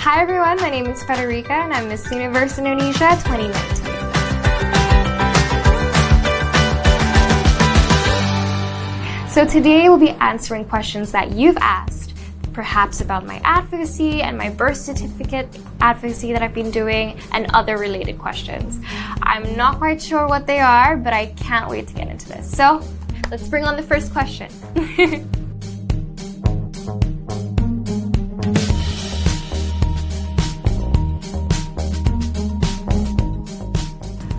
Hi everyone, my name is Frederika and I'm Miss Universe Indonesia 2019. So today we'll be answering questions that you've asked, perhaps about my advocacy and my birth certificate advocacy that I've been doing, and other related questions. I'm not quite sure what they are, but I can't wait to get into this. So let's bring on the first question.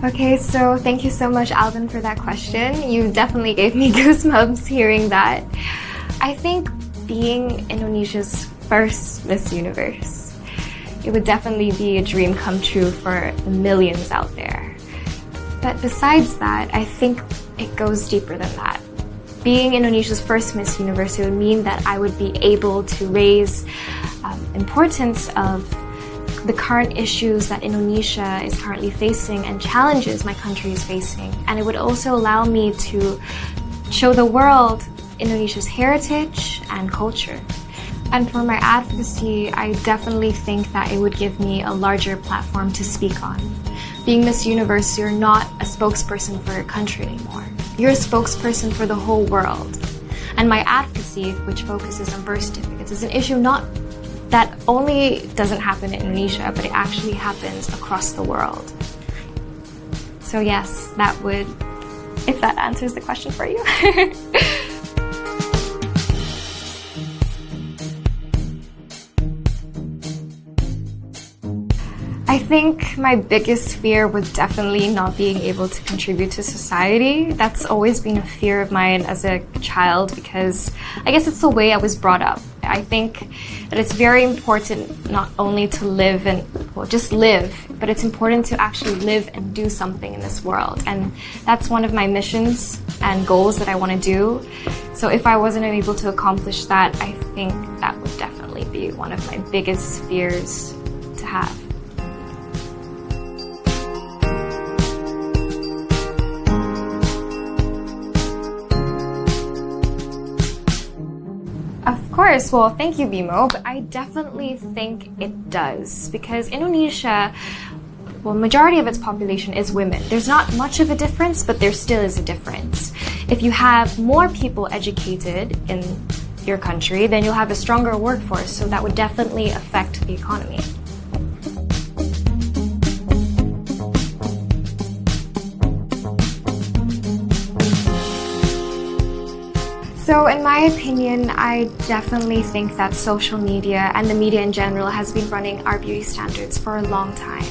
Okay, so thank you so much, Alvin, for that question. You definitely gave me goosebumps hearing that. I think being Indonesia's first Miss Universe, it would definitely be a dream come true for the millions out there. But besides that, I think it goes deeper than that. Being Indonesia's first Miss Universe, it would mean that I would be able to raise importance of the current issues that Indonesia is currently facing and challenges my country is facing. And it would also allow me to show the world Indonesia's heritage and culture. And for my advocacy, I definitely think that it would give me a larger platform to speak on. Being Miss Universe, you're not a spokesperson for your country anymore. You're a spokesperson for the whole world. And my advocacy, which focuses on birth certificates, is an issue not that only doesn't happen in Indonesia, but it actually happens across the world. So yes, that would, if that answers the question for you. I think my biggest fear was definitely not being able to contribute to society. That's always been a fear of mine as a child because I guess it's the way I was brought up. I think that it's very important not only to live and, well, just live, but it's important to actually live and do something in this world. And that's one of my missions and goals that I want to do. So if I wasn't able to accomplish that, I think that would definitely be one of my biggest fears to have. Of course, well, thank you, Bimo, but I definitely think it does because Indonesia, well, majority of its population is women. There's not much of a difference, but there still is a difference. If you have more people educated in your country, then you'll have a stronger workforce, so that would definitely affect the economy. So in my opinion, I definitely think that social media and the media in general has been running our beauty standards for a long time.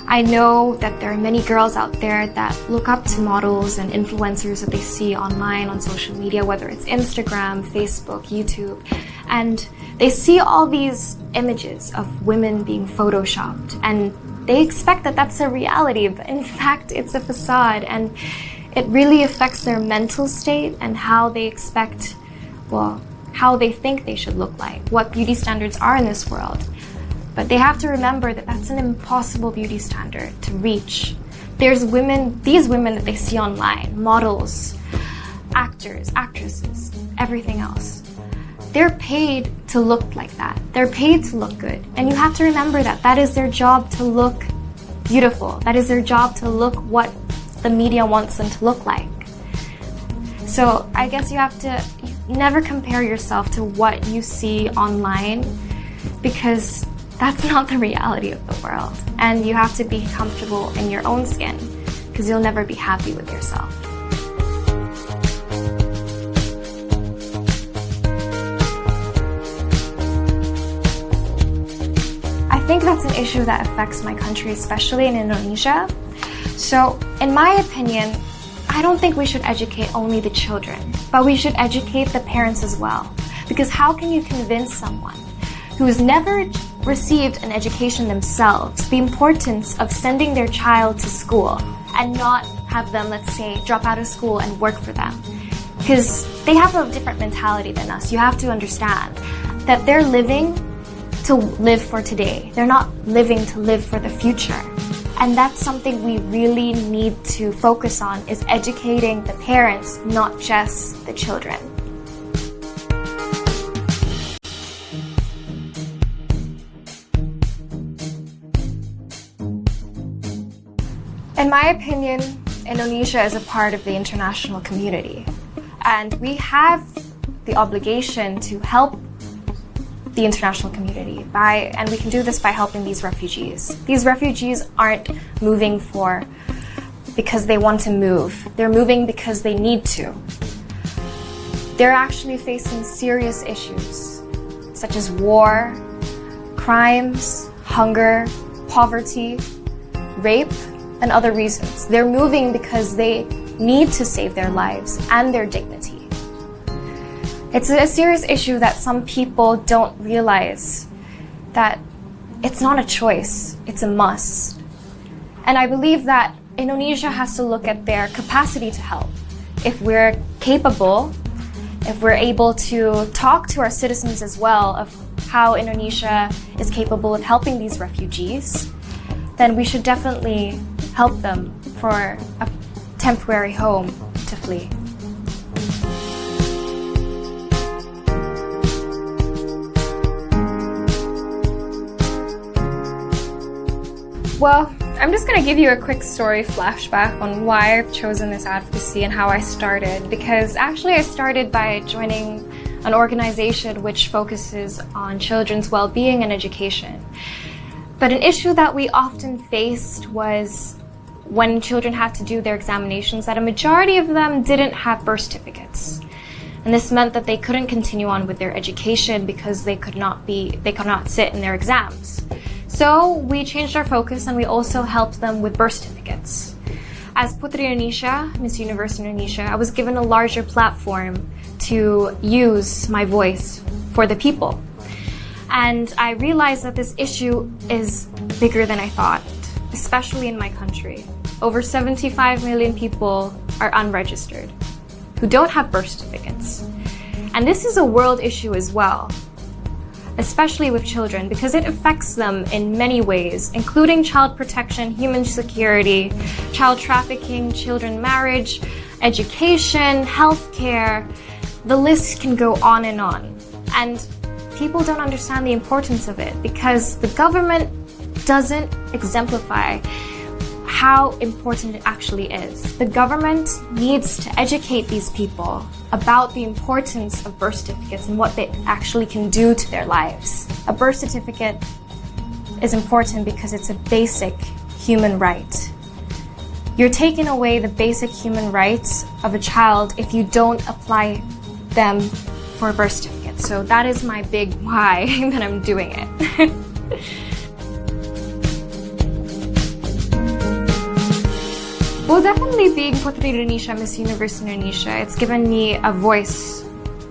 I know that there are many girls out there that look up to models and influencers that they see online on social media, whether it's Instagram, Facebook, YouTube, and they see all these images of women being photoshopped and they expect that that's a reality, but in fact it's a facade, and it really affects their mental state and how they expect, well, how they think they should look like, what beauty standards are in this world. But they have to remember that that's an impossible beauty standard to reach. There's women, these women that they see online, models, actors, actresses, everything else. They're paid to look like that. They're paid to look good. And you have to remember that that is their job to look beautiful. That is their job to look what the media wants them to look like. So I guess you have to never compare yourself to what you see online because that's not the reality of the world. And you have to be comfortable in your own skin because you'll never be happy with yourself. I think that's an issue that affects my country, especially in Indonesia. So, in my opinion, I don't think we should educate only the children, but we should educate the parents as well. Because how can you convince someone who's never received an education themselves the importance of sending their child to school and not have them, let's say, drop out of school and work for them? Because they have a different mentality than us. You have to understand that they're living to live for today. They're not living to live for the future. And that's something we really need to focus on, is educating the parents, not just the children. In my opinion, Indonesia is a part of the international community, and we have the obligation to help the international community and we can do this by helping these refugees. These refugees aren't moving because they want to move. They're moving because they need to. They're actually facing serious issues such as war, crimes, hunger, poverty, rape, and other reasons. They're moving because they need to save their lives and their dignity. It's a serious issue that some people don't realize that it's not a choice, it's a must. And I believe that Indonesia has to look at their capacity to help. If we're capable, if we're able to talk to our citizens as well of how Indonesia is capable of helping these refugees, then we should definitely help them for a temporary home to flee. Well, I'm just going to give you a quick story flashback on why I've chosen this advocacy and how I started, because actually I started by joining an organization which focuses on children's well-being and education. But an issue that we often faced was when children had to do their examinations, that a majority of them didn't have birth certificates. And this meant that they couldn't continue on with their education because they could not sit in their exams. So we changed our focus and we also helped them with birth certificates. As Puteri Indonesia, Miss Universe Indonesia, I was given a larger platform to use my voice for the people. And I realized that this issue is bigger than I thought, especially in my country. Over 75 million people are unregistered, who don't have birth certificates. And this is a world issue as well, especially with children, because it affects them in many ways, including child protection, human security, child trafficking, children marriage, education, healthcare. The list can go on. And people don't understand the importance of it because the government doesn't exemplify how important it actually is. The government needs to educate these people about the importance of birth certificates and what they actually can do to their lives. A birth certificate is important because it's a basic human right. You're taking away the basic human rights of a child if you don't apply them for a birth certificate. So that is my big why that I'm doing it. Well, definitely being Puteri Indonesia, Miss Universe Indonesia, it's given me a voice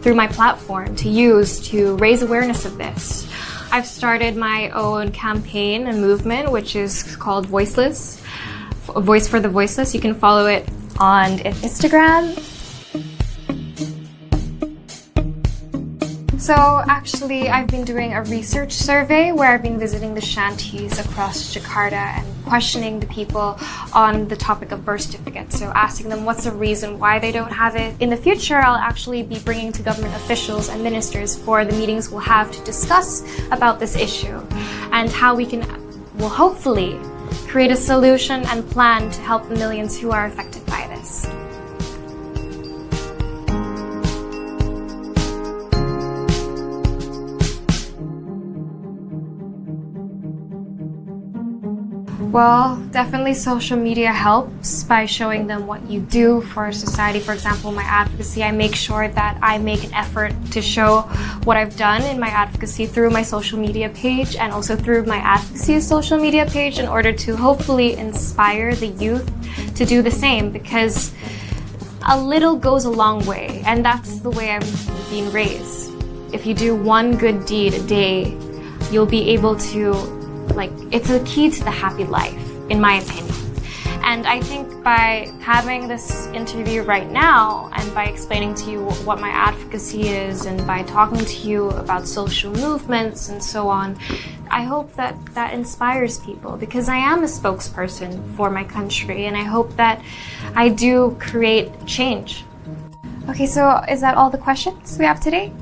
through my platform to use to raise awareness of this. I've started my own campaign and movement, which is called Voiceless, Voice for the Voiceless. You can follow it on Instagram. So actually, I've been doing a research survey where I've been visiting the shanties across Jakarta and questioning the people on the topic of birth certificates. So asking them what's the reason why they don't have it. In the future, I'll actually be bringing to government officials and ministers for the meetings we'll have to discuss about this issue and how we will hopefully create a solution and plan to help the millions who are affected by this. Well, definitely social media helps by showing them what you do for society. For example, my advocacy, I make sure that I make an effort to show what I've done in my advocacy through my social media page and also through my advocacy social media page in order to hopefully inspire the youth to do the same, because a little goes a long way, and that's the way I'm being raised. If you do one good deed a day, you'll be able to it's a key to the happy life, in my opinion. And I think by having this interview right now and by explaining to you what my advocacy is and by talking to you about social movements and so on, I hope that inspires people, because I am a spokesperson for my country and I hope that I do create change. Okay, so is that all the questions we have today?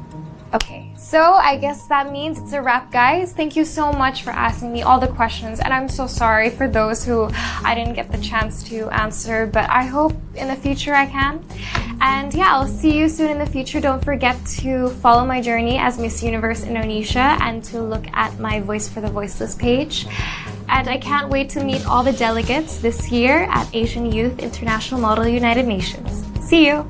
Okay, So I guess that means it's a wrap, guys. Thank you so much for asking me all the questions, and I'm so sorry for those who I didn't get the chance to answer, but I hope in the future I can. And yeah, I'll see you soon in the future. Don't forget to follow my journey as Miss Universe Indonesia and to look at my Voice for the Voiceless page. And I can't wait to meet all the delegates this year at Asian Youth International Model United Nations. See you!